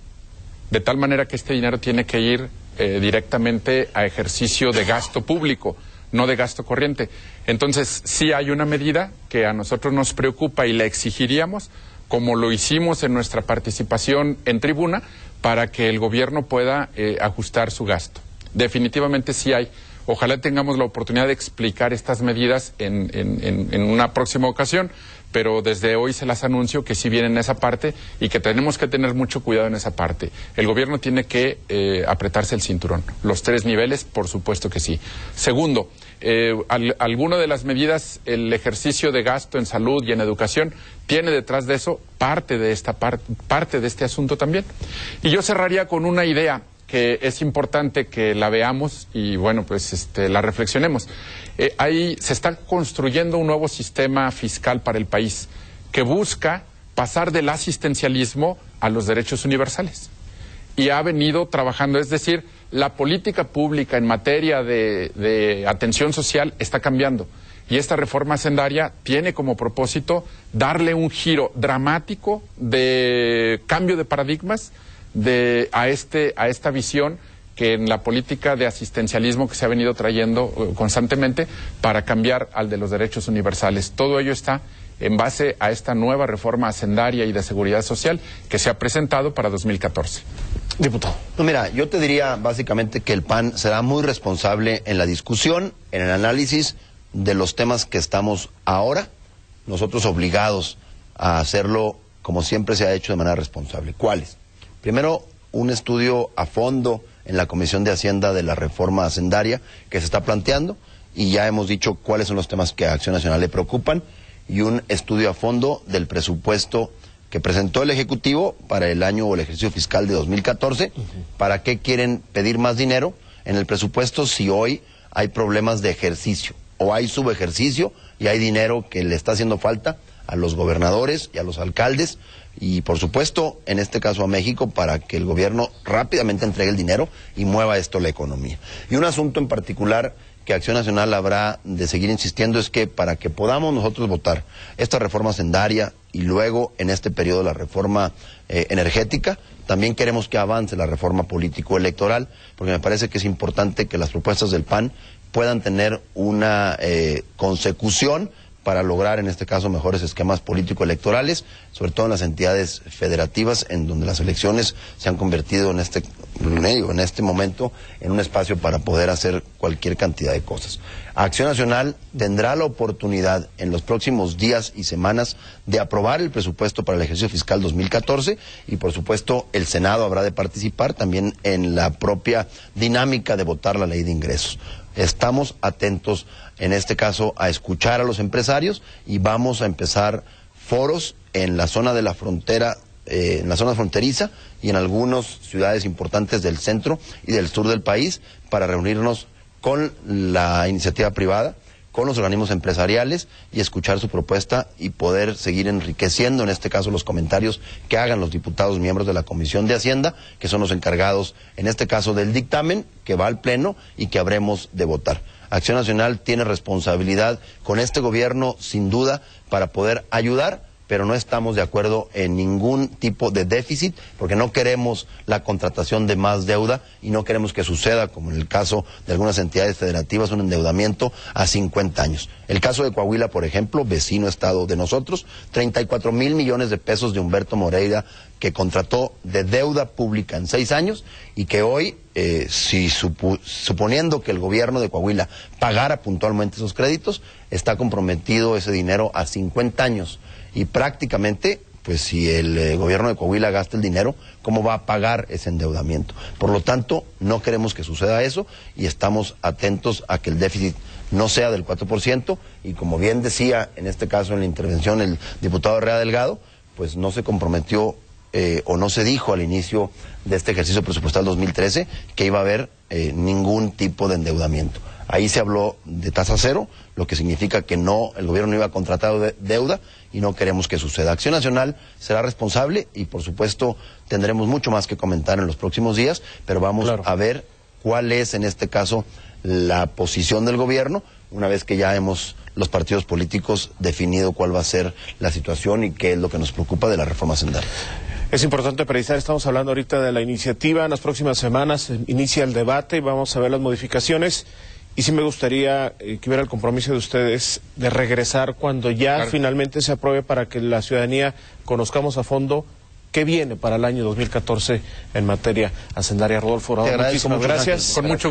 De tal manera que este dinero tiene que ir directamente a ejercicio de gasto público, no de gasto corriente. Entonces, sí hay una medida que a nosotros nos preocupa y la exigiríamos, como lo hicimos en nuestra participación en tribuna, para que el gobierno pueda ajustar su gasto. Definitivamente sí hay. Ojalá tengamos la oportunidad de explicar estas medidas en una próxima ocasión, pero desde hoy se las anuncio que sí viene en esa parte y que tenemos que tener mucho cuidado en esa parte. El gobierno tiene que apretarse el cinturón. Los 3 niveles, por supuesto que sí. Segundo, alguna de las medidas, el ejercicio de gasto en salud y en educación, tiene detrás de eso parte de este asunto también. Y yo cerraría con una idea que es importante que la veamos y bueno, pues la reflexionemos. Ahí se está construyendo un nuevo sistema fiscal para el país que busca pasar del asistencialismo a los derechos universales. Y ha venido trabajando, es decir, la política pública en materia de atención social está cambiando. Y esta reforma hacendaria tiene como propósito darle un giro dramático de cambio de paradigmas a esta visión que en la política de asistencialismo que se ha venido trayendo constantemente para cambiar al de los derechos universales. Todo ello está en base a esta nueva reforma hacendaria y de seguridad social que se ha presentado para 2014. Diputado. No, mira, yo te diría básicamente que el PAN será muy responsable en la discusión, en el análisis de los temas que estamos ahora, nosotros obligados a hacerlo como siempre se ha hecho de manera responsable. ¿Cuáles? Primero, un estudio a fondo en la Comisión de Hacienda de la reforma hacendaria que se está planteando y ya hemos dicho cuáles son los temas que a Acción Nacional le preocupan y un estudio a fondo del presupuesto que presentó el Ejecutivo para el año o el ejercicio fiscal de 2014, para qué quieren pedir más dinero en el presupuesto si hoy hay problemas de ejercicio o hay subejercicio y hay dinero que le está haciendo falta a los gobernadores y a los alcaldes y por supuesto en este caso a México para que el gobierno rápidamente entregue el dinero y mueva esto la economía. Y un asunto en particular que Acción Nacional habrá de seguir insistiendo es que para que podamos nosotros votar esta reforma hacendaria y luego en este periodo la reforma energética, también queremos que avance la reforma político-electoral, porque me parece que es importante que las propuestas del PAN puedan tener una consecución para lograr en este caso mejores esquemas político-electorales, sobre todo en las entidades federativas en donde las elecciones se han convertido en este momento en un espacio para poder hacer cualquier cantidad de cosas. Acción Nacional tendrá la oportunidad en los próximos días y semanas de aprobar el presupuesto para el ejercicio fiscal 2014 y por supuesto el Senado habrá de participar también en la propia dinámica de votar la ley de ingresos. Estamos atentos en este caso a escuchar a los empresarios y vamos a empezar foros en la zona de la frontera, en la zona fronteriza y en algunas ciudades importantes del centro y del sur del país para reunirnos con la iniciativa privada, con los organismos empresariales y escuchar su propuesta y poder seguir enriqueciendo, en este caso, los comentarios que hagan los diputados miembros de la Comisión de Hacienda, que son los encargados, en este caso, del dictamen, que va al Pleno y que habremos de votar. Acción Nacional tiene responsabilidad con este gobierno, sin duda, para poder ayudar, pero no estamos de acuerdo en ningún tipo de déficit, porque no queremos la contratación de más deuda y no queremos que suceda, como en el caso de algunas entidades federativas, un endeudamiento a 50 años. El caso de Coahuila, por ejemplo, vecino estado de nosotros, 34,000 millones de pesos de Humberto Moreira, que contrató de deuda pública en 6 años y que hoy, suponiendo que el gobierno de Coahuila pagara puntualmente esos créditos, está comprometido ese dinero a 50 años. Y prácticamente, pues si el gobierno de Coahuila gasta el dinero, ¿cómo va a pagar ese endeudamiento? Por lo tanto, no queremos que suceda eso y estamos atentos a que el déficit no sea del 4%, y como bien decía en este caso en la intervención el diputado Herrera Delgado, pues no se comprometió o no se dijo al inicio de este ejercicio presupuestal 2013 que iba a haber ningún tipo de endeudamiento. Ahí se habló de tasa cero, lo que significa que no, el gobierno no iba a contratar deuda y no queremos que suceda. Acción Nacional será responsable y, por supuesto, tendremos mucho más que comentar en los próximos días, pero vamos a ver cuál es, en este caso, la posición del gobierno, una vez que ya hemos los partidos políticos definido cuál va a ser la situación y qué es lo que nos preocupa de la reforma hacendaria. Es importante precisar, estamos hablando ahorita de la iniciativa, en las próximas semanas inicia el debate y vamos a ver las modificaciones. Y sí me gustaría que hubiera el compromiso de ustedes de regresar cuando ya finalmente se apruebe, para que la ciudadanía conozcamos a fondo qué viene para el año 2014 en materia hacendaria. Rodolfo, muchísimas gracias. Con mucho